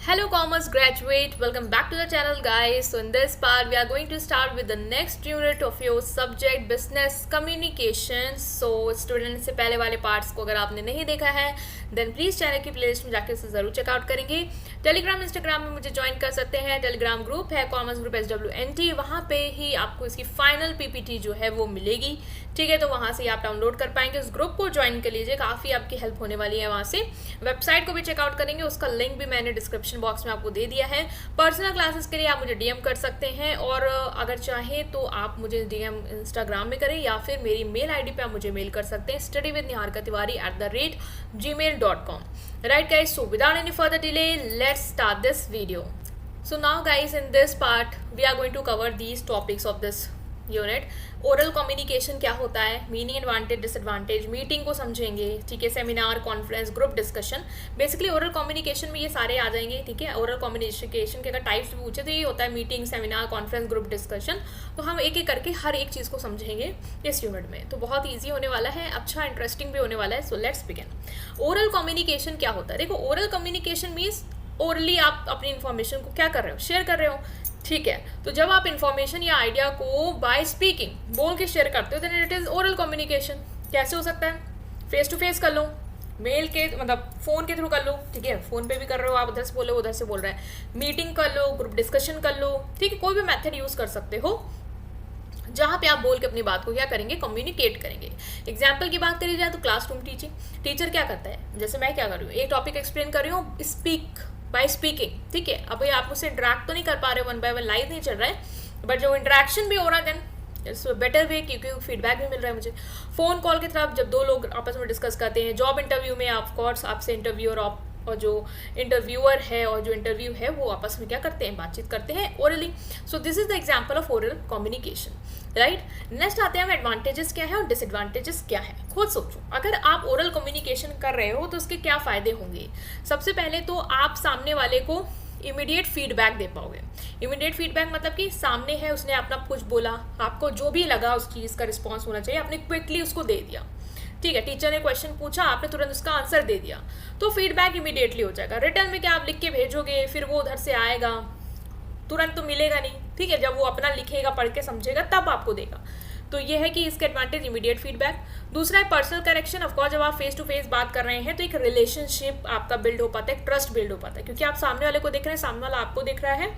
Hello commerce graduate, welcome back to the channel guys. So in this part we are going to start with the next unit of your subject business communication. So student से पहले वाले parts को अगर आपने नहीं देखा है then please channel की प्लेलिस्ट में जाके उसे ज़रूर चेकआउट करेंगे। टेलीग्राम इंस्टाग्राम में मुझे ज्वाइन कर सकते हैं। टेलीग्राम ग्रुप है कॉमर्स ग्रुप SWNT, वहाँ पे ही आपको इसकी फाइनल PPT जो है वो मिलेगी। ठीक है, तो वहाँ से आप डाउनलोड कर पाएंगे। उस ग्रुप को ज्वाइन कर लीजिए, काफ़ी आपकी हेल्प होने वाली है वहाँ से। वेबसाइट को भी चेकआउट करेंगे, उसका लिंक भी मैंने डिस्क्रिप्शन बॉक्स में आपको दे दिया है। पर्सनल क्लासेस के लिए आप मुझे DM कर सकते हैं और अगर चाहें तो आप मुझे DM इंस्टाग्राम में करें या फिर मेरी मेल ID पे आप मुझे मेल कर सकते हैं studyWithNiharkaTiwari@gmail.com। Right guys, so without any further delay, let's start this video. So now guys, in this part we are going to cover these topics of this unit. Oral communication क्या होता है, meaning, advantage, disadvantage, meeting को समझेंगे। ठीक है, seminar, conference, group discussion. Basically oral communication में ये सारे आ जाएंगे। ठीक है, ओरल कम्युनिकेशन के अगर टाइप्स पूछे तो ये होता है meeting, seminar, conference, group discussion. तो हम एक एक करके हर एक चीज़ को समझेंगे इस यूनिट में। तो बहुत ईजी होने वाला है, अच्छा इंटरेस्टिंग भी होने वाला है। So let's begin. Oral communication क्या होता है? देखो, ओरल कम्युनिकेशन मीन्स ओरली आप अपनी इन्फॉर्मेशन को क्या कर रहे हो, शेयर कर रहे हो। ठीक है, तो जब आप इन्फॉर्मेशन या आइडिया को बाय स्पीकिंग, बोल के शेयर करते हो, then it is oral communication. कैसे हो सकता है? फेस टू फेस कर लो, मेल के मतलब फ़ोन के थ्रू कर लो। ठीक है, फ़ोन पे भी कर रहे हो आप, उधर से बोल रहे हो, उधर से बोल रहे हैं, मीटिंग कर लो, ग्रुप डिस्कशन कर लो। ठीक है, कोई भी मेथड यूज़ कर सकते हो जहाँ पे आप बोल के अपनी बात को क्या करेंगे, कम्युनिकेट करेंगे। एग्जाम्पल की बात करी जाए तो क्लासरूम टीचिंग, टीचर क्या करता है, जैसे मैं क्या कर रही हूँ, एक टॉपिक एक्सप्लेन कर रही हूँ, स्पीक बाय स्पीकिंग। ठीक है, अब ये आप मुझसे इंटरेक्ट तो नहीं कर पा रहे, वन बाय वन लाइव नहीं चल रहा है, बट जो इंटरेक्शन भी हो रहा है देन इट्स बेटर वे, क्योंकि फीडबैक भी मिल रहा है मुझे। फ़ोन कॉल की तरफ जब दो लोग आपस में डिस्कस करते हैं, जॉब इंटरव्यू में ऑफ कोर्स आपसे इंटरव्यूअर और जो इंटरव्यूअर है और जो इंटरव्यू है वो आपस में क्या करते हैं, बातचीत करते हैं orally. So this is the example of oral communication. Right, next आते हैं हम एडवांटेजेस क्या है और डिसएडवांटेजेस क्या है। खुद सोचो, अगर आप ओरल कम्युनिकेशन कर रहे हो तो उसके क्या फ़ायदे होंगे। सबसे पहले तो आप सामने वाले को इमीडिएट फीडबैक दे पाओगे। इमीडिएट फीडबैक मतलब कि सामने है, उसने अपना कुछ बोला, आपको जो भी लगा उस चीज़ का रिस्पॉन्स होना चाहिए, आपने क्विकली उसको दे दिया। ठीक है, टीचर ने क्वेश्चन पूछा, आपने तुरंत उसका आंसर दे दिया, तो फीडबैक इमीडिएटली हो जाएगा। रिटर्न में क्या आप लिख के भेजोगे, फिर वो उधर से आएगा, तुरंत तो मिलेगा नहीं। ठीक है, जब वो अपना लिखेगा, पढ़ के समझेगा, तब आपको देगा। तो ये है कि इसके एडवांटेज, इमीडिएट फीडबैक। दूसरा है पर्सनल कनेक्शन। ऑफकोर्स जब आप फेस टू फेस बात कर रहे हैं तो एक रिलेशनशिप आपका बिल्ड हो पाता है, एक ट्रस्ट बिल्ड हो पाता है, क्योंकि आप सामने वाले को देख रहे हैं, सामने वाला आपको देख रहा है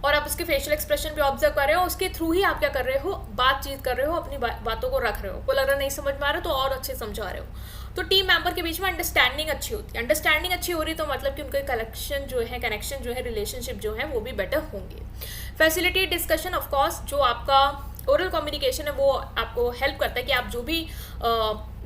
और आप उसके फेशियल एक्सप्रेशन भी ऑब्जर्व कर रहे हो, उसके थ्रू ही आप क्या कर रहे हो, बातचीत कर रहे हो, अपनी बातों को रख रहे हो। कोई अगर नहीं समझ में आ रहा है तो और अच्छे समझा रहे हो। तो टीम मेंबर के बीच में अंडरस्टैंडिंग अच्छी होती है। अंडरस्टैंडिंग अच्छी हो रही तो मतलब कि उनके कनेक्शन जो है, रिलेशनशिप जो है वो भी बेटर होंगे। Facilitate discussion. ऑफकोर्स जो आपका ओरल कम्युनिकेशन है वो आपको हेल्प करता है कि आप जो भी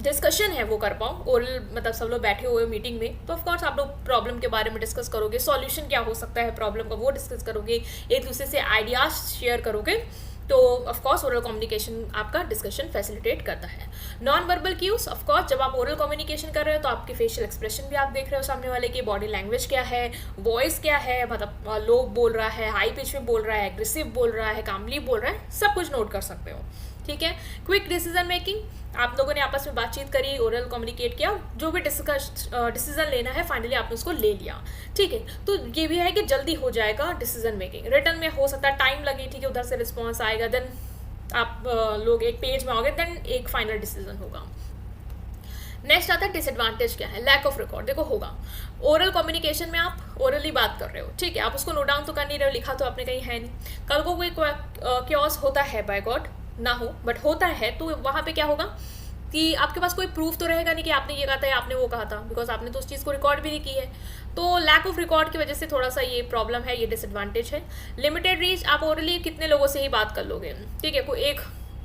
डिस्कशन है वो कर पाओ। ओरल मतलब सब लोग बैठे हुए मीटिंग में, तो ऑफकोर्स आप लोग प्रॉब्लम के बारे में डिस्कस करोगे, सॉल्यूशन क्या हो सकता है प्रॉब्लम का वो डिस्कस करोगे, एक दूसरे से आइडियाज शेयर करोगे। तो ऑफकोर्स ओरल कम्युनिकेशन आपका डिस्कशन फैसिलिटेट करता है। Non verbal cues. ऑफकोर्स जब आप ओरल कम्युनिकेशन कर रहे हो तो आपके फेशियल एक्सप्रेशन भी आप देख रहे हो, सामने वाले की बॉडी लैंग्वेज क्या है, वॉइस क्या है, मतलब लो बोल रहा है, हाई पिच में बोल रहा है, एग्रेसिव बोल रहा है, कामली बोल रहा है, सब कुछ नोट कर सकते हो। ठीक है, क्विक डिसीजन मेकिंग। आप लोगों ने आपस में बातचीत करी, ओरल कम्युनिकेट किया, जो भी डिसीजन लेना है फाइनली आपने उसको ले लिया। ठीक है, तो ये भी है कि जल्दी हो जाएगा डिसीजन मेकिंग। रिटर्न में हो सकता है टाइम लगे, ठीक है, उधर से रिस्पॉन्स आएगा, देन आप लोग एक पेज में आओगे, देन एक फाइनल डिसीजन होगा। नेक्स्ट आता है डिसएडवांटेज क्या है, लैक ऑफ रिकॉर्ड। देखो होगा, ओरल कम्युनिकेशन में आप ओरली बात कर रहे हो, ठीक है, आप उसको नोट डाउन तो कर नहीं रहे हो, लिखा तो आपने कहीं है नहीं। कल को कोई क्योस होता है, बाय गॉड ना हो, बट होता है, तो वहाँ पे क्या होगा कि आपके पास कोई प्रूफ तो रहेगा नहीं कि आपने ये कहा था या आपने वो कहा था, बिकॉज आपने तो उस चीज़ को रिकॉर्ड भी नहीं की है। तो लैक ऑफ रिकॉर्ड की वजह से थोड़ा सा ये प्रॉब्लम है, ये डिसएडवांटेज है। Limited reach. आप ओरली कितने लोगों से ही बात कर लोगे। ठीक है, कोई एक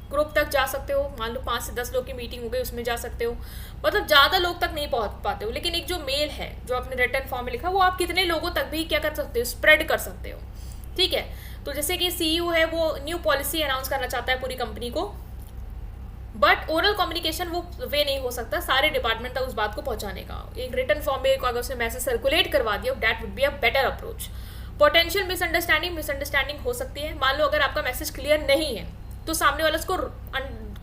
ग्रुप तक जा सकते हो, मान लो 5 से 10 लोग की मीटिंग हो गई, उसमें जा सकते हो, मतलब ज़्यादा लोग तक नहीं पहुँच पाते हो। लेकिन एक जो मेल है जो आपने रिटर्न फॉर्म में लिखा, वो आप कितने लोगों तक भी क्या कर सकते हो, स्प्रेड कर सकते हो। ठीक है, तो जैसे कि CEO है, वो न्यू पॉलिसी अनाउंस करना चाहता है पूरी कंपनी को, बट ओरल कम्युनिकेशन वो वे नहीं हो सकता सारे डिपार्टमेंट तक उस बात को पहुंचाने का। एक रिटर्न फॉर्म में अगर उसने मैसेज सर्कुलेट करवा दिया, that would be a better approach. Potential misunderstanding हो सकती है। मान लो अगर आपका मैसेज क्लियर नहीं है तो सामने वाला उसको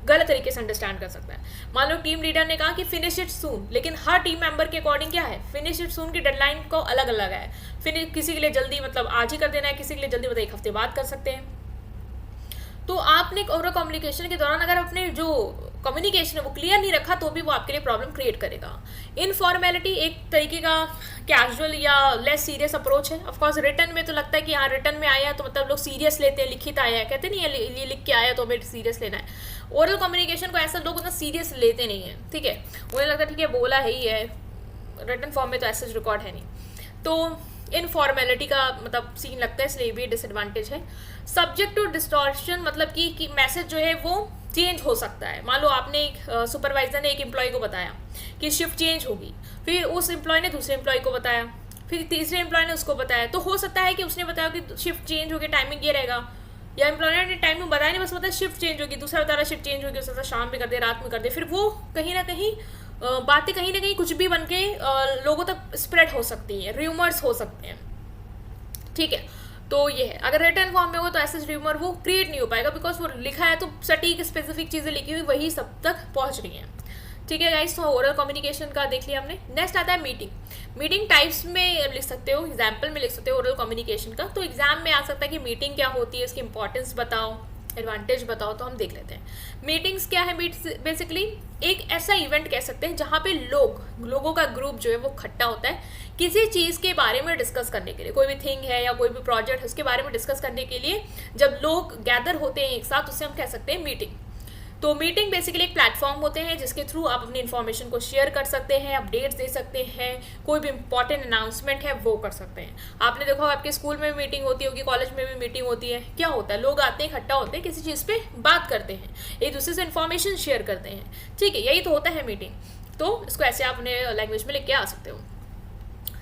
गलत तरीके से अंडरस्टैंड कर सकता है। मान लो टीम लीडर ने कहा कि फिनिश इट सून, लेकिन हर टीम मेंबर के अकॉर्डिंग क्या है, फिनिश इट सून की डेडलाइन को अलग अलग है। फिर किसी के लिए जल्दी मतलब आज ही कर देना है, किसी के लिए जल्दी मतलब 1 हफ्ते बाद कर सकते हैं। तो आपने ओरल कम्युनिकेशन के दौरान अगर अपने जो कम्युनिकेशन है वो क्लियर नहीं रखा तो भी वो आपके लिए प्रॉब्लम क्रिएट करेगा। इनफॉर्मेलिटी एक तरीके का कैजुअल या लेस सीरियस अप्रोच है। ऑफकोर्स रिटर्न में तो लगता है कि हाँ रिटर्न में आया तो मतलब लोग सीरियस लेते हैं, लिखित आया है, कहते नहीं है ये लिख के आया तो हमें सीरियस लेना है। ओरल कम्युनिकेशन को ऐसा लोग उतना सीरियस लेते नहीं है, ठीक है, उन्हें लगता है ठीक है बोला है ही है, रिटर्न फॉर्म में तो ऐसा रिकॉर्ड है नहीं, तो इनफॉर्मेलिटी का मतलब सीन लगता है, इसलिए भी डिसएडवांटेज है। सब्जेक्ट टू डिस्टॉर्शन मतलब कि मैसेज जो है वो चेंज हो सकता है। मान लो आपने एक सुपरवाइजर ने एक एम्प्लॉय को बताया कि शिफ्ट चेंज होगी, फिर उस एम्प्लॉय ने दूसरे एम्प्लॉय को बताया, फिर तीसरे एम्प्लॉय ने उसको बताया, तो हो सकता है कि उसने बताया कि शिफ्ट चेंज होगी, टाइमिंग ये रहेगा, या एम्प्लॉयर ने टाइमिंग बताया नहीं, बस बताया शिफ्ट चेंज होगी, दूसरा बता रहा शिफ्ट चेंज होगी, उसका शाम में कर दे, रात में कर दे, फिर वो कहीं ना कहीं बातें कहीं ना कहीं कुछ भी बन के लोगों तक स्प्रेड हो सकती है, र्यूमर्स हो सकते हैं, ठीक है। तो ये है, अगर रिटर्न फॉर्म में हो तो ऐसे र्यूमर वो क्रिएट नहीं हो पाएगा, बिकॉज वो लिखा है तो सटीक स्पेसिफिक चीज़ें लिखी हुई वही सब तक पहुंच रही हैं, ठीक है गाइस। तो ओरल कम्युनिकेशन का देख लिया हमने। नेक्स्ट आता है मीटिंग। मीटिंग टाइप्स में लिख सकते हो, एग्जाम्पल में लिख सकते हो ओरल कम्युनिकेशन का। तो एग्जाम में आ सकता है कि मीटिंग क्या होती है, इसकी इंपॉर्टेंस बताओ, एडवांटेज बताओ, तो हम देख लेते हैं। मीटिंग्स क्या है, बेसिकली एक ऐसा इवेंट कह सकते हैं जहाँ पे लोगों का ग्रुप जो है वो इकट्ठा होता है किसी चीज़ के बारे में डिस्कस करने के लिए, कोई भी थिंग है या कोई भी प्रोजेक्ट है उसके बारे में डिस्कस करने के लिए जब लोग गैदर होते हैं एक साथ, उससे हम कह सकते हैं मीटिंग। तो मीटिंग बेसिकली एक प्लेटफॉर्म होते हैं जिसके थ्रू आप अपनी इन्फॉर्मेशन को शेयर कर सकते हैं, अपडेट्स दे सकते हैं, कोई भी इंपॉर्टेंट अनाउंसमेंट है वो कर सकते हैं। आपने देखा आपके स्कूल में भी मीटिंग होती होगी, कॉलेज में भी मीटिंग होती है, क्या होता है, लोग आते हैं, इकट्ठा होते हैं, किसी चीज़ पे बात करते हैं, एक दूसरे से इन्फॉर्मेशन शेयर करते हैं, ठीक है, यही तो होता है मीटिंग। तो इसको ऐसे आप अपने लैंग्वेज में लिख के आ सकते हो।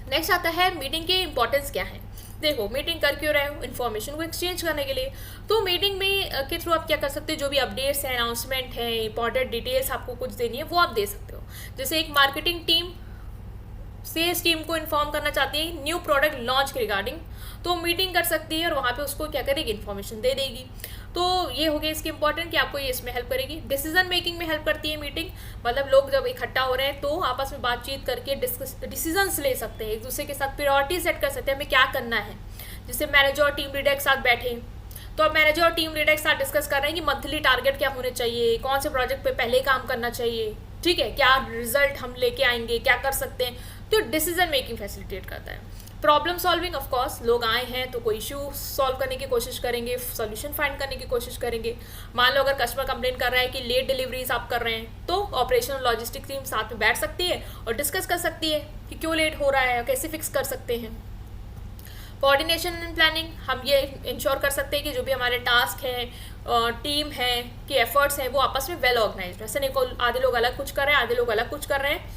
नेक्स्ट आता है मीटिंग की इंपॉर्टेंस क्या है। देखो मीटिंग कर क्यों रहे हो, इन्फॉर्मेशन को एक्सचेंज करने के लिए। तो मीटिंग में के थ्रू आप क्या कर सकते हो, जो भी अपडेट्स हैं, अनाउंसमेंट है, इंपॉर्टेंट डिटेल्स आपको कुछ देनी है वो आप दे सकते हो। जैसे एक मार्केटिंग टीम सेल्स टीम को इन्फॉर्म करना चाहती है न्यू प्रोडक्ट लॉन्च के रिगार्डिंग, तो मीटिंग कर सकती है और वहाँ पे उसको क्या करेगी, इन्फॉर्मेशन दे देगी। तो ये हो गया इसकी इंपॉर्टेंट कि आपको ये इसमें हेल्प करेगी। डिसीजन मेकिंग में हेल्प करती है मीटिंग, मतलब लोग जब इकट्ठा हो रहे हैं तो आपस में बातचीत करके डिसीजंस ले सकते हैं, एक दूसरे के साथ प्रायोरिटी सेट कर सकते हैं हमें क्या करना है। जैसे मैनेजर और टीम लीडर के साथ बैठे तो अब मैनेजर और टीम लीडर के साथ डिस्कस कर रहे हैं कि मंथली टारगेट क्या होने चाहिए, कौन से प्रोजेक्ट पे पहले काम करना चाहिए, ठीक है, क्या रिजल्ट हम लेके आएंगे, क्या कर सकते हैं। तो डिसीजन मेकिंग फैसिलिटेट करता है। प्रॉब्लम सॉल्विंग, ऑफ कोर्स लोग आए हैं तो कोई इशू सॉल्व करने की कोशिश करेंगे, सॉल्यूशन फाइंड करने की कोशिश करेंगे। मान लो अगर कस्टमर कंप्लेन कर रहा है कि लेट डिलीवरीज आप कर रहे हैं तो ऑपरेशन और लॉजिस्टिक टीम साथ में बैठ सकती है और डिस्कस कर सकती है कि क्यों लेट हो रहा है, कैसे फिक्स कर सकते हैं। कोऑर्डिनेशन एंड प्लानिंग, हम ये इंश्योर कर सकते हैं कि जो भी हमारे टास्क हैं, टीम है कि एफर्ट्स हैं वो आपस में वेल ऑर्गेनाइज्ड, ऐसे नहीं आधे लोग अलग कुछ कर रहे हैं, आधे लोग अलग कुछ कर रहे हैं,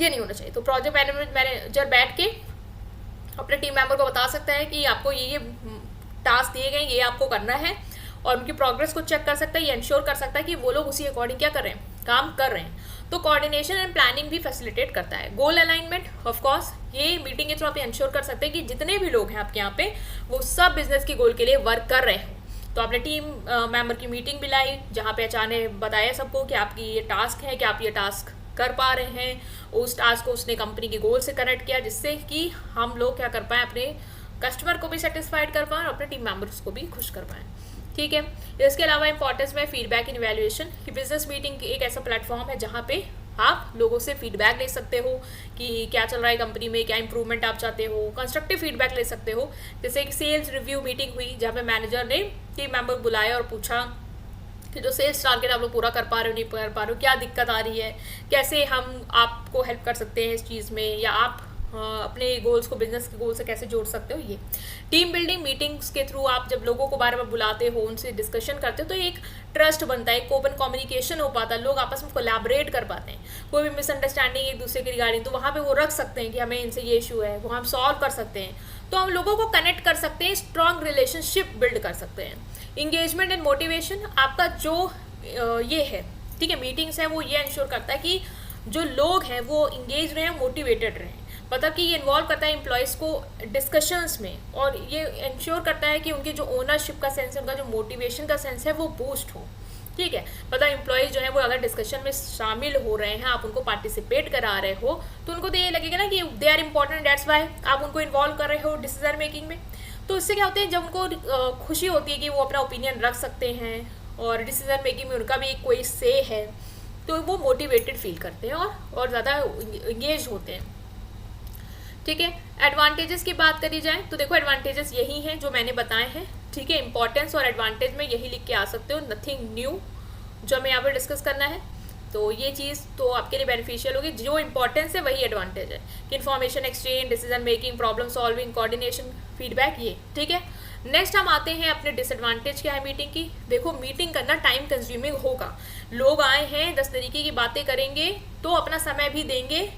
ये नहीं होना चाहिए। तो प्रोजेक्ट मैनेजर बैठ के अपने टीम मेंबर को बता सकता है कि आपको ये टास्क दिए गए, ये आपको करना है, और उनकी प्रोग्रेस को चेक कर सकता है, ये इंश्योर कर सकता है कि वो लोग उसी अकॉर्डिंग क्या कर रहे हैं, काम कर रहे हैं। तो कोऑर्डिनेशन एंड प्लानिंग भी फैसिलिटेट करता है। गोल अलाइनमेंट, ऑफ कोर्स ये मीटिंग के थ्रू आप इंश्योर कर सकते हैं कि जितने भी लोग हैं आपके यहाँ पे वो सब बिजनेस के गोल के लिए वर्क कर रहे हैं। तो आपने टीम मेंबर की मीटिंग बुलाई जहाँ पे अचानक बताया सबको कि आपकी ये टास्क है कि आप ये टास्क कर पा रहे हैं, उस टास्क को उसने कंपनी के गोल से कनेक्ट किया जिससे कि हम लोग क्या कर पाएँ, अपने कस्टमर को भी सेटिस्फाइड कर पाएँ और अपने टीम मेंबर्स को भी खुश कर पाएँ, ठीक है। इसके अलावा इंपॉर्टेंस में फीडबैक इन इवैल्यूएशन कि बिजनेस मीटिंग एक ऐसा प्लेटफॉर्म है जहाँ पे आप लोगों से फीडबैक ले सकते हो कि क्या चल रहा है कंपनी में, क्या इंप्रूवमेंट आप चाहते हो, कंस्ट्रक्टिव फीडबैक ले सकते हो। जैसे एक सेल्स रिव्यू मीटिंग हुई जहाँ पे मैनेजर ने टीम मेंबर बुलाया और पूछा कि जो सेल्स टारगेट आप लोग पूरा कर पा रहे हो, नहीं कर पा रहे हो, क्या दिक्कत आ रही है, कैसे हम आपको हेल्प कर सकते हैं इस चीज़ में, या आप अपने गोल्स को बिजनेस के गोल से कैसे जोड़ सकते हो। ये टीम बिल्डिंग मीटिंग्स के थ्रू आप जब लोगों को बारे में बुलाते हो, उनसे डिस्कशन करते हो तो एक ट्रस्ट बनता है, एक ओपन कम्युनिकेशन हो पाता है, लोग आपस में कोलैबोरेट कर पाते हैं। कोई भी मिसअंडरस्टैंडिंग एक दूसरे की रिगार्डिंग तो वहाँ पे वो रख सकते हैं कि हमें इनसे ये इशू है, वो हम सॉल्व कर सकते हैं। तो हम लोगों को कनेक्ट कर सकते हैं, स्ट्रॉन्ग रिलेशनशिप बिल्ड कर सकते हैं। इंगेजमेंट एंड मोटिवेशन, आपका जो ये है, ठीक है, मीटिंग्स है वो ये इंश्योर करता है कि जो लोग हैं वो इंगेज रहें, मोटिवेटेड रहें। मतलब कि ये इन्वॉल्व करता है एम्प्लॉयज़ को डिस्कशंस में, और ये इंश्योर करता है कि उनकी जो ओनरशिप का सेंस है, उनका जो मोटिवेशन का सेंस है वो बूस्ट हो, ठीक है, मतलब एम्प्लॉयज़ जो है वो अगर डिस्कशन में शामिल हो रहे हैं, आप उनको पार्टिसिपेट करा रहे हो, तो उनको तो ये लगेगा ना कि they are important, that's why आप उनको इन्वॉल्व कर रहे हो डिसीजन मेकिंग में। तो इससे क्या होता है, जब उनको खुशी होती है कि वो अपना ओपिनियन रख सकते हैं और डिसीजन मेकिंग में उनका भी कोई से है, तो वो मोटिवेटेड फील करते हैं और ज़्यादा इंगेज होते हैं। ठीक है, एडवांटेजेस की बात करी जाए तो देखो एडवांटेजेस यही हैं जो मैंने बताए हैं। ठीक है, इंपॉर्टेंस और एडवांटेज में यही लिख के आ सकते हो, नथिंग न्यू जो हमें यहाँ पर डिस्कस करना है। तो ये चीज़ तो आपके लिए बेनिफिशियल होगी, जो इंपॉर्टेंस है वही एडवांटेज है कि information exchange, decision making, problem solving, coordination, feedback, ये। ठीक है, नेक्स्ट हम आते हैं अपने डिसएडवांटेज क्या है मीटिंग की। देखो मीटिंग करना टाइम कंज्यूमिंग होगा, लोग आए हैं 10 तरीके की बातें करेंगे तो अपना समय भी देंगे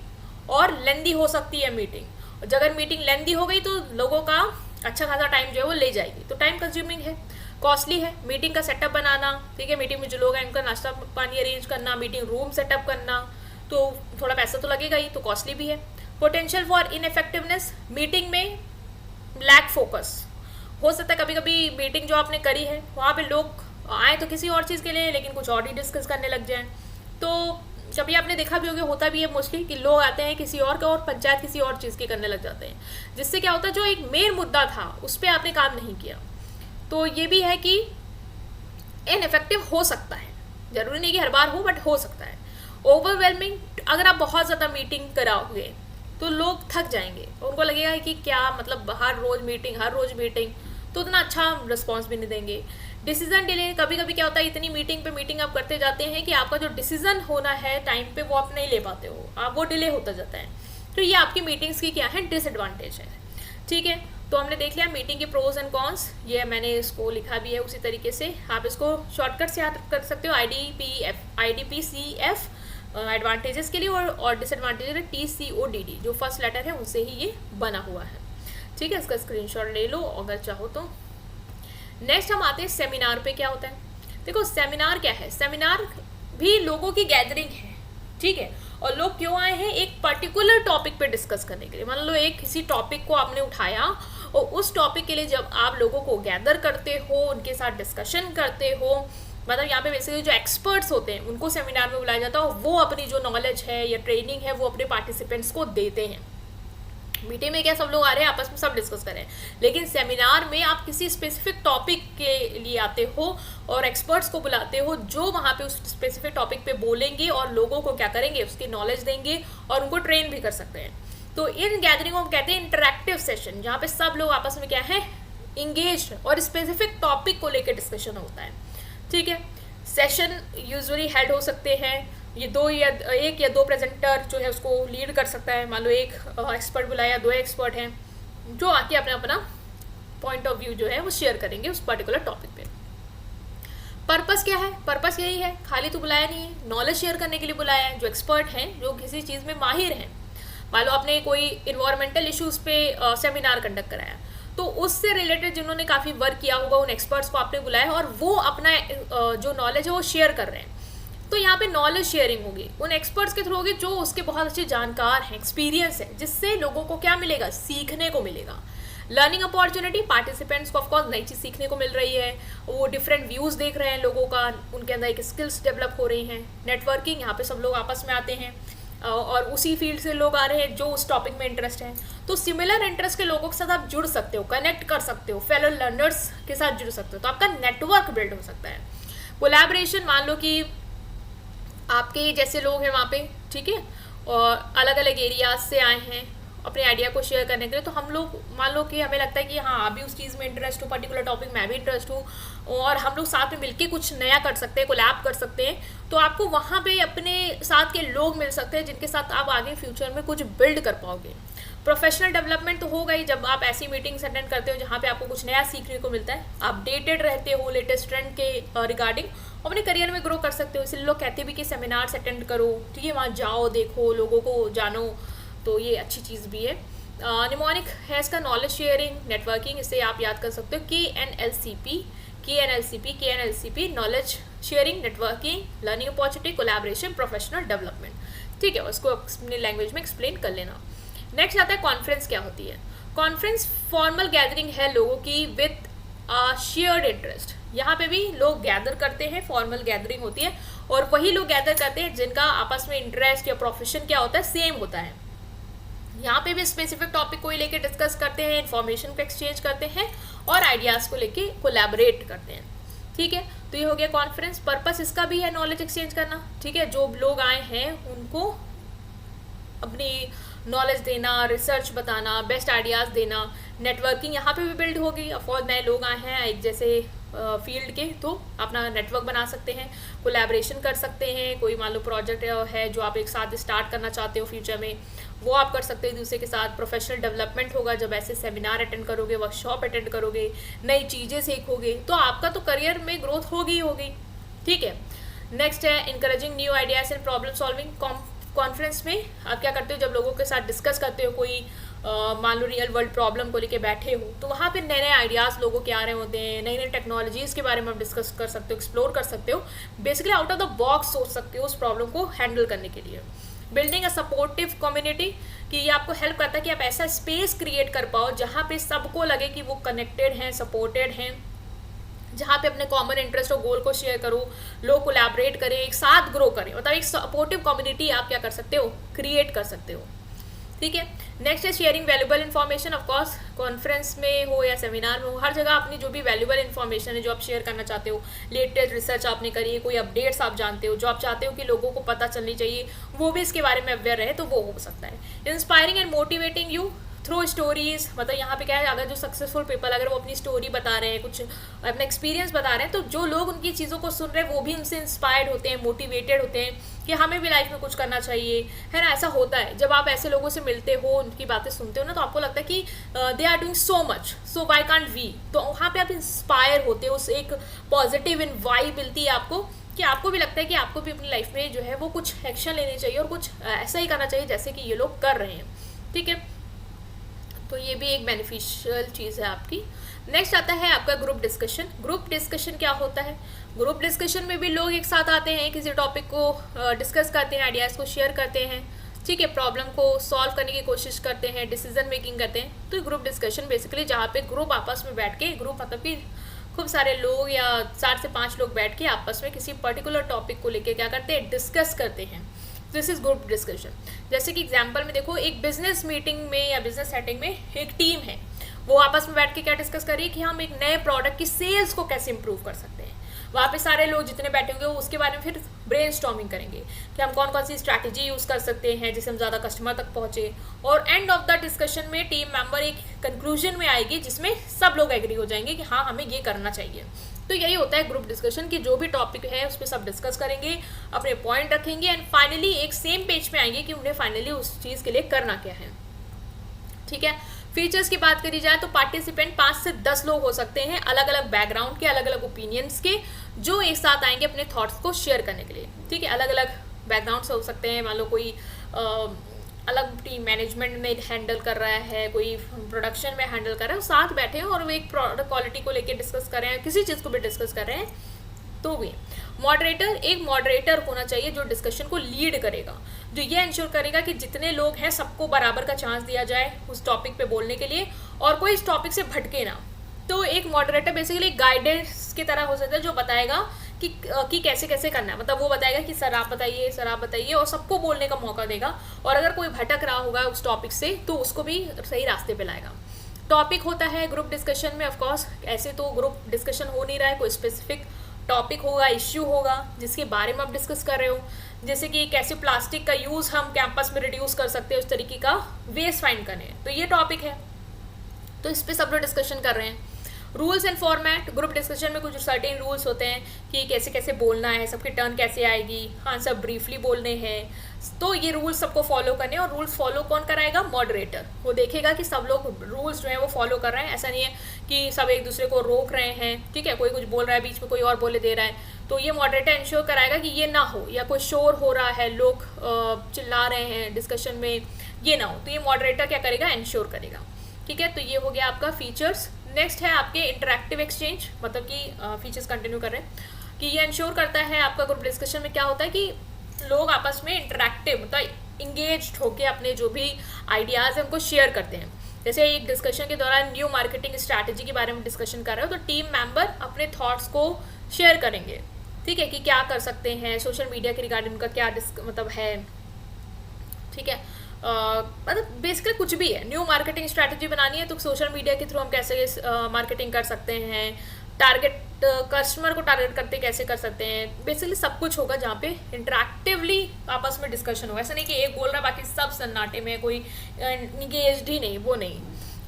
और लेंदी हो सकती है मीटिंग। अगर मीटिंग लेंदी हो गई तो लोगों का अच्छा खासा टाइम जो है वो ले जाएगी, तो टाइम कंज्यूमिंग है, कॉस्टली है। मीटिंग का सेटअप बनाना, ठीक है, मीटिंग में जो लोग हैं उनका नाश्ता पानी अरेंज करना, मीटिंग रूम सेटअप करना, तो थोड़ा पैसा तो लगेगा ही, तो कॉस्टली भी है। पोटेंशियल फॉर इनइफेक्टिवनेस, मीटिंग में लैक फोकस हो सकता है। कभी कभी मीटिंग जो आपने करी है वहाँ पे लोग आए तो किसी और चीज़ के लिए, लेकिन कुछ और ही डिस्कस करने लग जाएं। तो कभी आपने देखा भी होगा, होता भी है मोस्टली कि लोग आते हैं किसी और का और पंचायत किसी और चीज़ की करने लग जाते हैं, जिससे क्या होता है जो एक मेन मुद्दा था उस पर आपने काम नहीं किया। तो ये भी है कि इनइफेक्टिव हो सकता है, जरूरी नहीं कि हर बार हो, बट हो सकता है। ओवरवेलमिंग, अगर आप बहुत ज़्यादा मीटिंग कराओगे तो लोग थक जाएंगे, उनको लगेगा कि क्या मतलब हर रोज़ मीटिंग, तो उतना अच्छा रिस्पॉन्स भी नहीं देंगे। डिसीजन डिले, कभी कभी क्या होता है इतनी मीटिंग पे मीटिंग आप करते जाते हैं कि आपका जो डिसीजन होना है टाइम पे वो आप नहीं ले पाते हो, आप वो डिले होता जाता है। तो ये आपकी मीटिंग्स की क्या है, डिसएडवांटेज है। ठीक है, तो हमने देख लिया मीटिंग के प्रोज एंड कॉन्स, ये मैंने इसको लिखा भी है उसी तरीके से, आप इसको शॉर्टकट से याद कर सकते हो, IDPCF एडवांटेजेस के लिए, और डिसएडवांटेज है TCODD, जो फर्स्ट लेटर है उनसे ही ये बना हुआ है। ठीक है, इसका स्क्रीनशॉट ले लो अगर चाहो तो। नेक्स्ट हम आते हैं सेमिनार पे। क्या होता है, देखो सेमिनार क्या है, सेमिनार भी लोगों की गैदरिंग है। ठीक है, और लोग क्यों आए हैं, एक पर्टिकुलर टॉपिक पे डिस्कस करने के लिए। मान लो एक किसी टॉपिक को आपने उठाया और उस टॉपिक के लिए जब आप लोगों को गैदर करते हो, उनके साथ डिस्कशन करते हो, मतलब यहाँ पे बेसिकली जो एक्सपर्ट्स होते हैं उनको सेमिनार में बुलाया जाता है, और वो अपनी जो नॉलेज है या ट्रेनिंग है वो अपने पार्टिसिपेंट्स को देते हैं। मीटिंग में क्या सब लोग आ रहे हैं आपस में सब डिस्कस करें, लेकिन सेमिनार में आप किसी स्पेसिफिक टॉपिक के लिए आते हो और एक्सपर्ट्स को बुलाते हो जो वहाँ पे उस स्पेसिफिक टॉपिक पे बोलेंगे और लोगों को क्या करेंगे, उसकी नॉलेज देंगे और उनको ट्रेन भी कर सकते हैं। तो इन गैदरिंगों को कहते हैं इंटरैक्टिव सेशन, जहाँ पे सब लोग आपस में क्या है, इंगेज और स्पेसिफिक टॉपिक को लेकर डिस्कशन होता है। ठीक है, सेशन यूजुअली हेल्ड हो सकते हैं, ये एक या दो प्रेजेंटर जो है उसको लीड कर सकता है। मान लो एक एक्सपर्ट बुलाया, 2 एक्सपर्ट हैं जो आके अपना पॉइंट ऑफ व्यू जो है वो शेयर करेंगे उस पर्टिकुलर टॉपिक पे। पर्पस क्या है, पर्पस यही है, खाली तो बुलाया नहीं है, नॉलेज शेयर करने के लिए बुलाया है। जो एक्सपर्ट हैं, जो किसी चीज़ में माहिर हैं, मान लो आपने कोई इन्वायरमेंटल इश्यूज़ पे सेमिनार कंडक्ट कराया, तो उससे रिलेटेड जिन्होंने काफ़ी वर्क किया होगा उन एक्सपर्ट्स को आपने बुलाया और वो अपना जो नॉलेज है वो शेयर कर रहे हैं। तो यहाँ पे नॉलेज शेयरिंग होगी उन एक्सपर्ट्स के थ्रू होगी जो उसके बहुत अच्छे जानकार हैं, एक्सपीरियंस है, जिससे लोगों को क्या मिलेगा, सीखने को मिलेगा। लर्निंग अपॉर्चुनिटी, पार्टिसिपेंट्स को ऑफकोर्स नई चीज़ सीखने को मिल रही है, वो डिफरेंट व्यूज़ देख रहे हैं लोगों का, उनके अंदर एक स्किल्स डेवलप हो रही हैं। नेटवर्किंग, यहाँ पे सब लोग आपस में आते हैं और उसी फील्ड से लोग आ रहे हैं जो उस टॉपिक में इंटरेस्ट है, तो सिमिलर इंटरेस्ट के लोगों के साथ आप जुड़ सकते हो, कनेक्ट कर सकते हो, फेलो लर्नर्स के साथ जुड़ सकते हो, तो आपका नेटवर्क बिल्ड हो सकता है। कोलैबोरेशन, मान लो कि आपके जैसे लोग हैं वहाँ पे, ठीक है, और अलग अलग एरियाज से आए हैं अपने आइडिया को शेयर करने के लिए, तो हम लोग मान लो कि हमें लगता है कि हाँ अभी उस चीज़ में इंटरेस्ट हूँ, पर्टिकुलर टॉपिक में भी इंटरेस्ट हूँ, और हम लोग साथ में मिलके कुछ नया कर सकते हैं, कोलैब कर सकते हैं, तो आपको वहाँ पे अपने साथ के लोग मिल सकते हैं जिनके साथ आप आगे फ्यूचर में कुछ बिल्ड कर पाओगे। प्रोफेशनल डेवलपमेंट तो होगा ही, जब आप ऐसी मीटिंग्स अटेंड करते हो जहाँ पे आपको कुछ नया सीखने को मिलता है, अपडेटेड रहते हो लेटेस्ट ट्रेंड के रिगार्डिंग, अपने करियर में ग्रो कर सकते हो। इसलिए लोग कहते भी कि सेमिनार्स अटेंड करो, ठीक है, वहाँ जाओ, देखो, लोगों को जानो, तो ये अच्छी चीज़ भी है। निमोनिक है इसका नॉलेज शेयरिंग, नेटवर्किंग, इसे आप याद कर सकते हो, KNLCP, knowledge sharing, networking, learning opportunity, collaboration, professional development, ठीक है, उसको अपनी लैंग्वेज में एक्सप्लेन कर लेना। नेक्स्ट आता है कॉन्फ्रेंस। क्या होती है कॉन्फ्रेंस? फॉर्मल गैदरिंग है लोगों की विथ शेयर्ड इंटरेस्ट, यहाँ पे भी लोग गैदर करते हैं, फॉर्मल गैदरिंग होती है, और वही लोग गैदर करते हैं जिनका आपस में इंटरेस्ट या प्रोफेशन क्या होता है, सेम होता है। यहाँ पे भी स्पेसिफिक टॉपिक को लेके डिस्कस करते हैं, इन्फॉर्मेशन को एक्सचेंज करते हैं और आइडियाज़ को लेके कोलैबोरेट करते हैं। ठीक है, तो ये हो गया कॉन्फ्रेंस। पर्पस इसका भी है नॉलेज एक्सचेंज करना। ठीक है, जो लोग आए हैं उनको अपनी नॉलेज देना, रिसर्च बताना, बेस्ट आइडियाज़ देना, नेटवर्किंग यहाँ पे भी बिल्ड होगी। ऑफकोर्स नए लोग आए हैं एक जैसे फील्ड के, तो अपना नेटवर्क बना सकते हैं, कोलैबोरेशन कर सकते हैं। कोई मान लो प्रोजेक्ट है जो आप एक साथ स्टार्ट करना चाहते हो फ्यूचर में, वो आप कर सकते हो दूसरे के साथ। प्रोफेशनल डेवलपमेंट होगा जब ऐसे सेमिनार अटेंड करोगे, वर्कशॉप अटेंड करोगे, नई चीज़ें सीखोगे, तो आपका तो करियर में ग्रोथ होगी ही होगी। ठीक है, नेक्स्ट है encouraging new ideas and problem solving. Conference में आप क्या करते हो, जब लोगों के साथ डिस्कस करते हो कोई मान लो रियल वर्ल्ड प्रॉब्लम को लेके बैठे हो, तो वहाँ पे नए नए आइडियाज़ लोगों के आ रहे होते हैं, नई नई टेक्नोलॉजीज़ के बारे में आप डिस्कस कर सकते हो, एक्सप्लोर कर सकते हो, basically out of the box सोच सकते हो उस प्रॉब्लम को हैंडल करने के लिए। बिल्डिंग अ सपोर्टिव कम्युनिटी, कि ये आपको हेल्प करता है कि आप ऐसा स्पेस क्रिएट कर पाओ जहाँ पे सबको लगे कि वो कनेक्टेड हैं, सपोर्टेड हैं, जहाँ पे अपने कॉमन इंटरेस्ट और गोल को शेयर करो, लोग कोलैबोरेट करें, एक साथ ग्रो करें, मतलब एक सपोर्टिव कम्युनिटी आप क्या कर सकते हो, क्रिएट कर सकते हो। ठीक है, नेक्स्ट है sharing valuable information. Of course conference में हो या सेमिनार में हो, हर जगह अपनी जो भी वैल्यूबल इन्फॉर्मेशन है जो आप शेयर करना चाहते हो, लेटेस्ट रिसर्च आपने करी है, कोई अपडेट्स आप जानते हो जो आप चाहते हो कि लोगों को पता चलनी चाहिए, वो भी इसके बारे में अवेयर रहे, तो वो हो सकता है। Inspiring and motivating you through stories, मतलब यहाँ पे क्या है, अगर जो सक्सेसफुल पीपल अगर वो अपनी स्टोरी बता रहे हैं, कुछ अपना एक्सपीरियंस बता रहे हैं, तो जो लोग उनकी चीज़ों को सुन रहे हैं वो भी उनसे इंस्पायर्ड होते हैं, मोटिवेटेड होते हैं कि हमें भी लाइफ में कुछ करना चाहिए, है ना। ऐसा होता है जब आप ऐसे लोगों से मिलते हो, उनकी बातें सुनते हो ना, तो आपको लगता है कि they are doing so much, so why can't we, तो वहाँ पे आप इंस्पायर होते हो, उस एक पॉजिटिव इन वाइब मिलती है आपको, कि आपको भी लगता है कि आपको भी अपनी लाइफ में जो है वो कुछ एक्शन लेने चाहिए और कुछ ऐसा ही करना चाहिए जैसे कि ये लोग कर रहे हैं। ठीक है, तो ये भी एक बेनिफिशियल चीज़ है आपकी। नेक्स्ट आता है आपका ग्रुप डिस्कशन। ग्रुप डिस्कशन क्या होता है, ग्रुप डिस्कशन में भी लोग एक साथ आते हैं, किसी टॉपिक को डिस्कस करते हैं, आइडियाज़ को शेयर करते हैं, ठीक है, प्रॉब्लम को सॉल्व करने की कोशिश करते हैं, डिसीजन मेकिंग करते हैं। तो ग्रुप डिस्कशन बेसिकली जहाँ पे ग्रुप आपस में बैठ के, ग्रुप मतलब कि खूब सारे लोग या 4 से 5 लोग बैठ के आपस में किसी पर्टिकुलर टॉपिक को लेके क्या करते हैं, डिस्कस करते हैं। This is group discussion. जैसे कि एग्जांपल में देखो, एक बिजनेस मीटिंग में या बिजनेस सेटिंग में एक टीम है, वो आपस में बैठ के क्या डिस्कस कर रही है कि हम एक नए प्रोडक्ट की सेल्स को कैसे इंप्रूव कर सकते हैं। वहाँ पे सारे लोग जितने बैठे होंगे वो उसके बारे में फिर ब्रेनस्टॉर्मिंग करेंगे कि हम कौन कौन सी स्ट्रैटेजी यूज़ कर सकते हैं जिससे हम ज़्यादा कस्टमर तक पहुँचे, और एंड ऑफ द डिस्कशन में टीम मेंबर एक कंक्लूजन में आएगी जिसमें सब लोग एग्री हो जाएंगे कि हाँ हमें ये करना चाहिए। तो यही होता है ग्रुप डिस्कशन की, जो भी टॉपिक है उस पर सब डिस्कस करेंगे, अपने पॉइंट रखेंगे एंड फाइनली एक सेम पेज पे आएंगे कि उन्हें फाइनली उस चीज़ के लिए करना क्या है। ठीक है, फीचर्स की बात करी जाए तो पार्टिसिपेंट 5 से 10 लोग हो सकते हैं, अलग अलग बैकग्राउंड के, अलग अलग ओपिनियंस के, जो एक साथ आएंगे अपने थॉट्स को शेयर करने के लिए। ठीक है, अलग अलग बैकग्राउंड से हो सकते हैं, मान लो कोई अलग टीम मैनेजमेंट में हैंडल कर रहा है, कोई प्रोडक्शन में हैंडल कर रहा है, साथ बैठे हैं और वो एक प्रोडक्ट क्वालिटी को लेकर डिस्कस कर रहे हैं, किसी चीज़ को भी डिस्कस कर रहे हैं। तो भी मॉडरेटर, एक मॉडरेटर होना चाहिए जो डिस्कशन को लीड करेगा, जो ये इंश्योर करेगा कि जितने लोग हैं सबको बराबर का चांस दिया जाए उस टॉपिक पे बोलने के लिए और कोई इस टॉपिक से भटके ना। तो एक मॉडरेटर बेसिकली गाइडेंस की तरह हो सकता है जो बताएगा कि कैसे कैसे करना है, मतलब वो बताएगा कि सर आप बताइए, सर आप बताइए, और सबको बोलने का मौका देगा, और अगर कोई भटक रहा होगा उस टॉपिक से तो उसको भी सही रास्ते पे लाएगा। टॉपिक होता है ग्रुप डिस्कशन में, ऑफकोर्स ऐसे तो ग्रुप डिस्कशन हो नहीं रहा है, कोई स्पेसिफिक टॉपिक होगा, इश्यू होगा जिसके बारे में आप डिस्कस कर रहे हो, जैसे कि कैसे प्लास्टिक का यूज़ हम कैंपस में रिड्यूस कर सकते हैं, उस तरीके का वेस्ट फाइंड करने, तो ये टॉपिक है, तो इस पर सब लोग डिस्कशन कर रहे हैं। Rules and format, group discussion में कुछ सर्टेन रूल्स होते हैं कि कैसे कैसे बोलना है, सबकी टर्न कैसे आएगी, हाँ सब ब्रीफली बोलने हैं, तो ये रूल्स सबको फॉलो करने, और रूल्स फॉलो कौन कराएगा, मॉडरेटर। वो देखेगा कि सब लोग रूल्स जो है वो फॉलो कर रहे हैं, ऐसा नहीं है कि सब एक दूसरे को रोक रहे हैं, ठीक है, कोई कुछ बोल रहा है बीच में कोई और बोले दे रहा है, तो ये मॉडरेटर इंश्योर कराएगा कि ये ना हो, या कोई शोर हो रहा है, लोग चिल्ला रहे हैं डिस्कशन में, ये ना हो, तो ये मॉडरेटर क्या करेगा, इंश्योर करेगा। ठीक है, तो ये हो गया आपका फीचर्स। नेक्स्ट है आपके इंटरैक्टिव एक्सचेंज, मतलब कि फीचर्स कंटिन्यू कर रहे हैं कि ये इंश्योर करता है आपका ग्रुप डिस्कशन में क्या होता है कि लोग आपस में इंटरैक्टिव मतलब इंगेज्ड होकर अपने जो भी आइडियाज़ हैं उनको शेयर करते हैं। जैसे एक डिस्कशन के दौरान न्यू मार्केटिंग स्ट्रैटेजी के बारे में डिस्कशन कर रहे हो तो टीम मेंबर अपने थॉट्स को शेयर करेंगे, ठीक है, कि क्या कर सकते हैं, सोशल मीडिया के रिगार्डिंग उनका क्या मतलब है, ठीक है। मतलब बेसिकली कुछ भी है, न्यू मार्केटिंग स्ट्रैटेजी बनानी है तो सोशल मीडिया के थ्रू हम कैसे मार्केटिंग कर सकते हैं, टारगेट कस्टमर को टारगेट करते कैसे कर सकते हैं, बेसिकली सब कुछ होगा जहाँ पे इंटरेक्टिवली आपस में डिस्कशन होगा। ऐसा नहीं कि एक बोल रहा है बाकी सब सन्नाटे में, कोई इंगेज्ड ही नहीं, वो नहीं।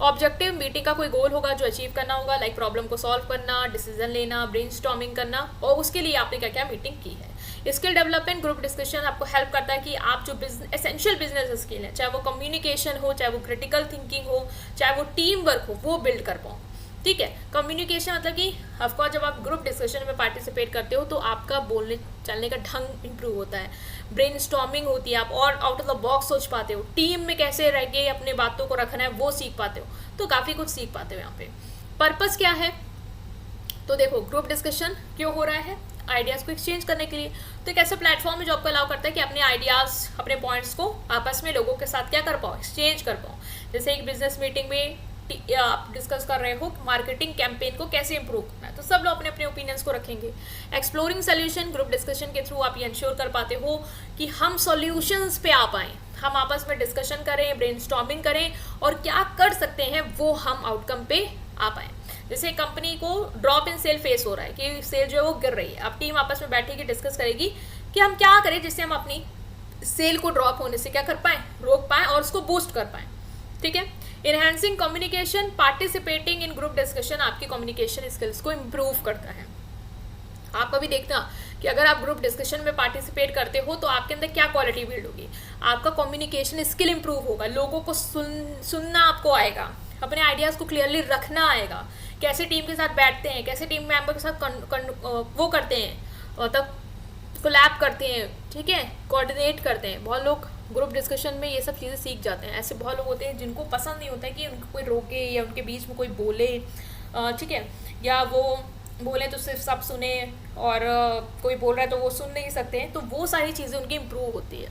ऑब्जेक्टिव मीटिंग का कोई गोल होगा जो अचीव करना होगा, लाइक प्रॉब्लम को सॉल्व करना, डिसीजन लेना, ब्रेनस्टॉर्मिंग करना, और उसके लिए आपने क्या क्या मीटिंग की है। स्किल डेवलपमेंट ग्रुप डिस्कशन आपको हेल्प करता है कि आप जो एसेंशियल बिजनेस स्किल है, चाहे वो कम्युनिकेशन हो, चाहे वो क्रिटिकल थिंकिंग हो, चाहे वो टीम वर्क हो, वो बिल्ड कर पाओ, ठीक है। कम्युनिकेशन मतलब कि ऑफकोर्स जब आप ग्रुप डिस्कशन में पार्टिसिपेट करते हो तो आपका बोलने चलने का ढंग इंप्रूव होता है, ब्रेनस्टॉर्मिंग होती है, आप और आउट ऑफ द बॉक्स सोच पाते हो, टीम में कैसे रह के अपने बातों को रखना है वो सीख पाते हो, तो काफ़ी कुछ सीख पाते हो यहाँ पे। पर्पस क्या है, तो देखो ग्रुप डिस्कशन क्यों हो रहा है, आइडियाज़ को एक्सचेंज करने के लिए। तो एक ऐसा प्लेटफॉर्म है जो आपको अलाउ करता है कि अपने आइडियाज़, अपने पॉइंट्स को आपस में लोगों के साथ क्या कर पाओ, एक्सचेंज कर पाओ। जैसे एक बिजनेस मीटिंग में आप डिस्कस कर रहे हो मार्केटिंग कैंपेन को कैसे इंप्रूव करना है, तो सब लोग अपने अपने ओपिनियंस को रखेंगे। एक्सप्लोरिंग सोल्यूशन, ग्रुप डिस्कशन के थ्रू आप ये इंश्योर कर पाते हो कि हम सॉल्यूशंस पे आ पाएँ, हम आपस में डिस्कशन करें, ब्रेनस्टॉर्मिंग करें और क्या कर सकते हैं वो हम आउटकम पे आ पाएँ। जैसे कंपनी को ड्रॉप इन सेल फेस हो रहा है कि सेल जो है वो गिर रही है, अब टीम आपस में बैठेगी, डिस्कस करेगी कि हम क्या करें जिससे हम अपनी सेल को ड्रॉप होने से क्या कर पाएँ, रोक पाएँ और उसको बूस्ट कर पाएँ, ठीक है। Enhancing communication, participating in group discussion आपकी कम्युनिकेशन स्किल्स को इम्प्रूव करता है। आप कभी देखना कि अगर आप ग्रुप डिस्कशन में पार्टिसिपेट करते हो तो आपके अंदर क्या क्वालिटी बिल्ड होगी, आपका कम्युनिकेशन स्किल इंप्रूव होगा, लोगों को सुनना आपको आएगा, अपने आइडियाज़ को क्लियरली रखना आएगा, कैसे टीम के साथ बैठते हैं, कैसे टीम मेंबर के साथ वो करते हैं, मतलब कोलैब करते हैं, ठीक है, कोऑर्डिनेट करते हैं। बहुत लोग ग्रुप डिस्कशन में ये सब चीज़ें सीख जाते हैं। ऐसे बहुत लोग होते हैं जिनको पसंद नहीं होता है कि उनको कोई रोके या उनके बीच में कोई बोले, ठीक है, या वो बोले तो सिर्फ सब सुने और कोई बोल रहा है तो वो सुन नहीं सकते हैं, तो वो सारी चीज़ें उनकी इम्प्रूव होती है,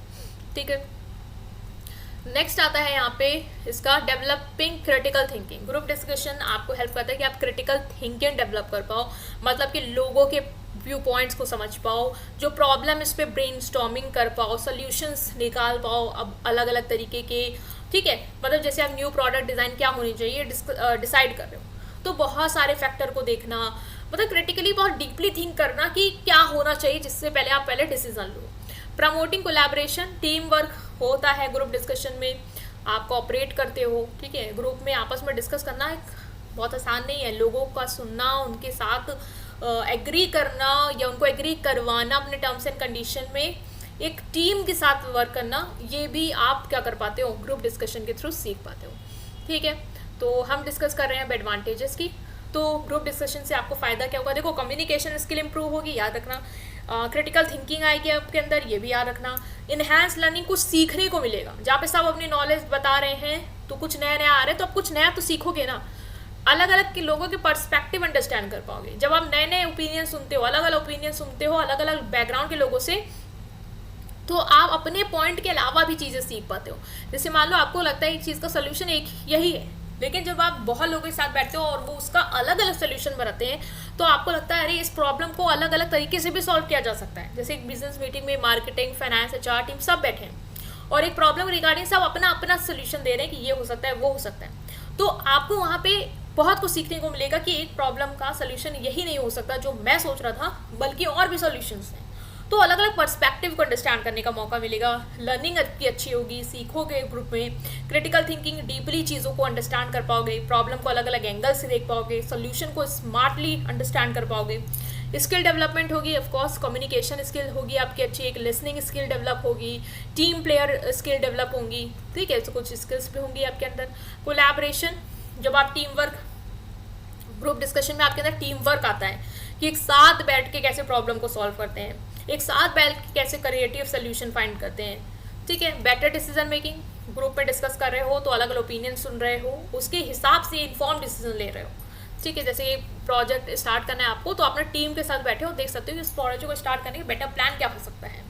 ठीक है। नेक्स्ट आता है यहाँ पे इसका developing critical thinking. Group discussion आपको हेल्प करता है कि आप क्रिटिकल थिंकिंग डेवलप कर पाओ, मतलब कि लोगों के व्यू पॉइंट्स को समझ पाओ, जो प्रॉब्लम इस पर ब्रेनस्टॉर्मिंग कर पाओ, सॉल्यूशंस निकाल पाओ अब अलग अलग तरीके के, ठीक है। मतलब जैसे आप न्यू प्रोडक्ट डिज़ाइन क्या होनी चाहिए डिसाइड कर रहे हो तो बहुत सारे फैक्टर को देखना, मतलब क्रिटिकली बहुत डीपली थिंक करना कि क्या होना चाहिए जिससे पहले आप डिसीजन लो। प्रमोटिंग कोलैबोरेशन, टीम वर्क होता है ग्रुप डिस्कशन में, आप कोऑपरेट करते हो, ठीक है। ग्रुप में आपस में डिस्कस करना एक बहुत आसान नहीं है, लोगों का सुनना, उनके साथ एग्री करना या उनको एग्री करवाना अपने टर्म्स एंड कंडीशन में, एक टीम के साथ वर्क करना, ये भी आप क्या कर पाते हो, ग्रुप डिस्कशन के थ्रू सीख पाते हो, ठीक है। तो हम डिस्कस कर रहे हैं अब एडवांटेजेस की। तो ग्रुप डिस्कशन से आपको फ़ायदा क्या होगा, देखो कम्युनिकेशन स्किल इंप्रूव होगी, याद रखना, क्रिटिकल थिंकिंग आएगी आपके अंदर, ये भी याद रखना। इनहैंस लर्निंग, कुछ सीखने को मिलेगा, जहाँ पे सब अपनी नॉलेज बता रहे हैं तो कुछ नया नया आ रहा है तो आप कुछ नया तो सीखोगे ना, अलग अलग के लोगों के पर्सपेक्टिव अंडरस्टैंड कर पाओगे। जब आप नए नए ओपिनियन सुनते हो, अलग अलग ओपिनियन सुनते हो अलग अलग बैकग्राउंड के लोगों से, तो आप अपने पॉइंट के अलावा भी चीज़ें सीख पाते हो। जैसे मान लो आपको लगता है एक चीज़ का सोल्यूशन एक यही है, लेकिन जब आप बहुत लोगों के साथ बैठते हो और वो उसका अलग अलग सोल्यूशन बनाते हैं तो आपको लगता है अरे इस प्रॉब्लम को अलग अलग तरीके से भी सॉल्व किया जा सकता है। जैसे एक बिजनेस मीटिंग में मार्केटिंग, फाइनेंस, एचआर टीम सब बैठे हैं और एक प्रॉब्लम रिगार्डिंग सब अपना अपना सोल्यूशन दे रहे हैं कि ये हो सकता है, वो हो सकता है, तो आपको वहाँ पे बहुत कुछ सीखने को मिलेगा कि एक प्रॉब्लम का सोल्यूशन यही नहीं हो सकता जो मैं सोच रहा था, बल्कि और भी सोल्यूशंस हैं। तो अलग अलग पर्सपेक्टिव को अंडरस्टैंड करने का मौका मिलेगा, लर्निंग की अच्छी होगी, सीखोगे ग्रुप में, क्रिटिकल थिंकिंग, डीपली चीज़ों को अंडरस्टैंड कर पाओगे, प्रॉब्लम को अलग अलग एंगल से देख पाओगे, सोल्यूशन को स्मार्टली अंडरस्टैंड कर पाओगे। स्किल डेवलपमेंट होगी, ऑफकोर्स कम्युनिकेशन स्किल होगी आपकी अच्छी, एक लिसनिंग स्किल डेवलप होगी, टीम प्लेयर स्किल डेवलप होंगी, ठीक है, तो कुछ स्किल्स भी होंगी आपके अंदर। कोलैबोरेशन, जब आप टीम वर्क, ग्रुप डिस्कशन में आपके अंदर टीम वर्क आता है कि एक साथ बैठ के कैसे प्रॉब्लम को सॉल्व करते हैं, एक साथ बैठ के कैसे क्रिएटिव सोल्यूशन फाइंड करते हैं, ठीक है। बेटर डिसीजन मेकिंग, ग्रुप में डिस्कस कर रहे हो तो अलग अलग ओपिनियन सुन रहे हो, उसके हिसाब से इन्फॉर्म डिसीजन ले रहे हो, ठीक है। जैसे ये प्रोजेक्ट स्टार्ट करना है आपको तो अपने टीम के साथ बैठे हो, देख सकते हो कि इस प्रोजेक्ट को स्टार्ट करने का बेटर प्लान क्या हो सकता है,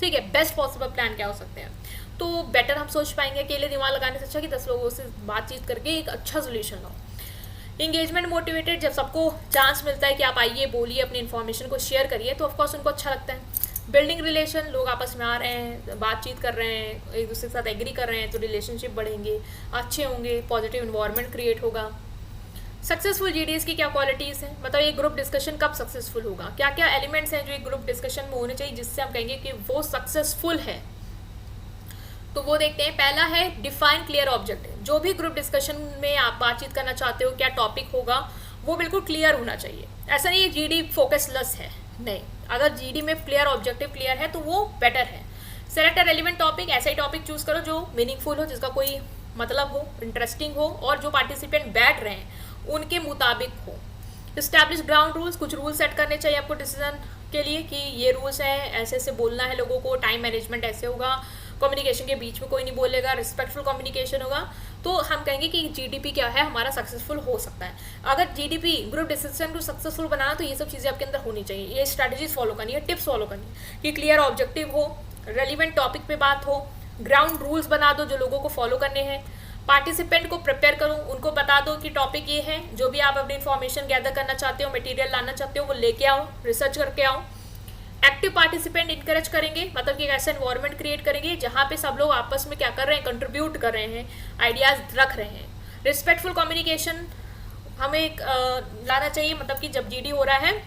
ठीक है, बेस्ट पॉसिबल प्लान क्या हो सकते हैं। तो बेटर हम सोच पाएंगे। अकेले दिमाग लगाने से अच्छा कि 10 लोगों से बातचीत करके एक अच्छा सोल्यूशन लाओ। इंगेजमेंट मोटिवेटेड, जब सबको चांस मिलता है कि आप आइए, बोलिए, अपनी इन्फॉर्मेशन को शेयर करिए, तो ऑफकोर्स उनको अच्छा लगता है। बिल्डिंग रिलेशन, लोग आपस में आ रहे हैं, बातचीत कर रहे हैं, एक दूसरे के साथ एग्री कर रहे हैं, तो रिलेशनशिप बढ़ेंगे, अच्छे होंगे, पॉजिटिव इन्वायरमेंट क्रिएट होगा। सक्सेसफुल जीडीएस की क्या क्वालिटीज़ हैं, मतलब ये ग्रुप डिस्कशन कब सक्सेसफुल होगा, क्या क्या एलिमेंट्स हैं जो एक ग्रुप डिस्कशन में होने चाहिए जिससे हम कहेंगे कि वो सक्सेसफुल है। तो वो देखते हैं। पहला है डिफाइन क्लियर ऑब्जेक्टिव। जो भी ग्रुप डिस्कशन में आप बातचीत करना चाहते हो, क्या टॉपिक होगा, वो बिल्कुल क्लियर होना चाहिए। ऐसा नहीं है जीडी फोकसलेस है, नहीं, अगर जीडी में क्लियर ऑब्जेक्टिव क्लियर है तो वो बेटर है। सेलेक्ट अ रेलिवेंट टॉपिक, ऐसा ही टॉपिक चूज करो जो मीनिंगफुल हो, जिसका कोई मतलब हो, इंटरेस्टिंग हो, और जो पार्टिसिपेंट बैठ रहे हैं उनके मुताबिक हो। इस्टेब्लिश ग्राउंड रूल्स, कुछ रूल सेट करने चाहिए आपको डिसीजन के लिए कि ये रूल्स हैं, ऐसे ऐसे बोलना है लोगों को, टाइम मैनेजमेंट ऐसे होगा, कम्युनिकेशन के बीच में कोई नहीं बोलेगा, रिस्पेक्टफुल कम्युनिकेशन होगा। तो हम कहेंगे कि जीडीपी क्या है, हमारा सक्सेसफुल हो सकता है। अगर जीडीपी ग्रुप डिस्कशन को सक्सेसफुल बनाना, तो ये सब चीज़ें आपके अंदर होनी चाहिए। ये स्ट्रैटेजीज फॉलो करनी है, टिप्स फॉलो करनी है कि क्लियर ऑब्जेक्टिव हो, रेलिवेंट टॉपिक पे बात हो, ग्राउंड रूल्स बना दो जो लोगों को फॉलो करने हैं। पार्टिसिपेंट को प्रिपेयर करो, उनको बता दो कि टॉपिक ये है, जो भी आप अपनी इन्फॉर्मेशन गैदर करना चाहते हो, मटेरियल लाना चाहते हो, वो लेके आओ, रिसर्च करके आओ। एक्टिव पार्टिसिपेंट इंकरेज करेंगे, मतलब कि एक ऐसा एनवायरनमेंट क्रिएट करेंगे जहाँ पे सब लोग आपस में क्या कर रहे हैं, कंट्रीब्यूट कर रहे हैं, आइडियाज रख रहे हैं। रिस्पेक्टफुल कम्युनिकेशन हमें लाना चाहिए, मतलब कि जब जीडी हो रहा है,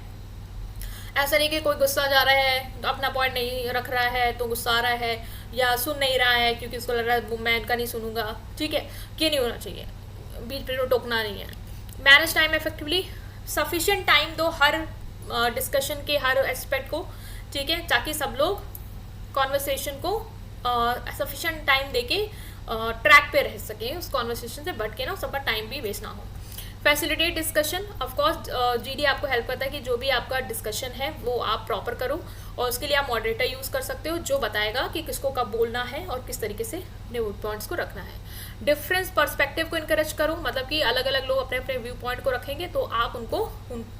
ऐसा नहीं कि कोई गुस्सा जा रहा है, अपना पॉइंट नहीं रख रहा है तो गुस्सा आ रहा है, या सुन नहीं रहा है क्योंकि उसको लग रहा है मैं इनका नहीं सुनूंगा, ठीक है, ये नहीं होना चाहिए, बीच में टोकना नहीं है। Manage time effectively, sufficient time दो हर डिस्कशन के हर एस्पेक्ट को, ठीक है, ताकि सब लोग कॉन्वर्सेशन को सफिशिएंट टाइम देके ट्रैक पे रह सकें, उस कॉन्वर्सेशन से बढ़ के ना सबका टाइम भी वेस्ट ना हो। फैसिलिटेट डिस्कशन, ऑफकोर्स जीडी आपको हेल्प करता है कि जो भी आपका डिस्कशन है वो आप प्रॉपर करो, और उसके लिए आप मॉडरेटर यूज़ कर सकते हो जो बताएगा कि किसको कब बोलना है और किस तरीके से अपने व्यू पॉइंट्स को रखना है। डिफरेंस पर्सपेक्टिव को इनकरेज करो, मतलब कि अलग अलग लोग अपने अपने व्यू पॉइंट को रखेंगे तो आप उनको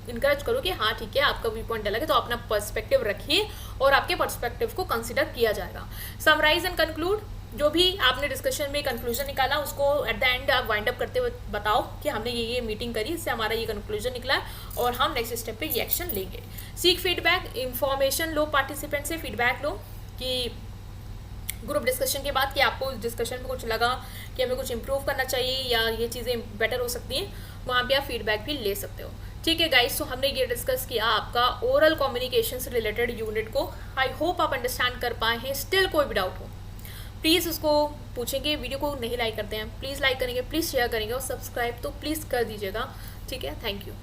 इनकरेज करो कि हाँ ठीक है, आपका व्यू पॉइंट अलग है, तो अपना पर्सपेक्टिव रखिए और आपके पर्सपेक्टिव को कंसिडर किया जाएगा। समराइज एंड कंक्लूड, जो भी आपने डिस्कशन में कंक्लूजन निकाला उसको एट द एंड आप वाइंड अप करते हुए बताओ कि हमने ये मीटिंग करी, इससे हमारा ये कंक्लूजन निकला और हम नेक्स्ट स्टेप पे ये एक्शन लेंगे। सीक फीडबैक, इंफॉर्मेशन लो, पार्टिसिपेंट से फीडबैक लो कि ग्रुप डिस्कशन के बाद कि आपको इस डिस्कशन में कुछ लगा कि हमें कुछ इंप्रूव करना चाहिए या ये चीज़ें बेटर हो सकती हैं, वहाँ पे आप फीडबैक भी ले सकते हो। ठीक है गाइस, तो हमने ये डिस्कस किया आपका ओरल कम्युनिकेशन से रिलेटेड यूनिट को। आई होप आप अंडरस्टैंड कर पाए हैं। स्टिल कोई भी डाउट हो प्लीज़ उसको पूछेंगे। वीडियो को नहीं लाइक करते हैं प्लीज़ लाइक करेंगे, प्लीज़ शेयर करेंगे और सब्सक्राइब तो प्लीज़ कर दीजिएगा। ठीक है, थैंक यू।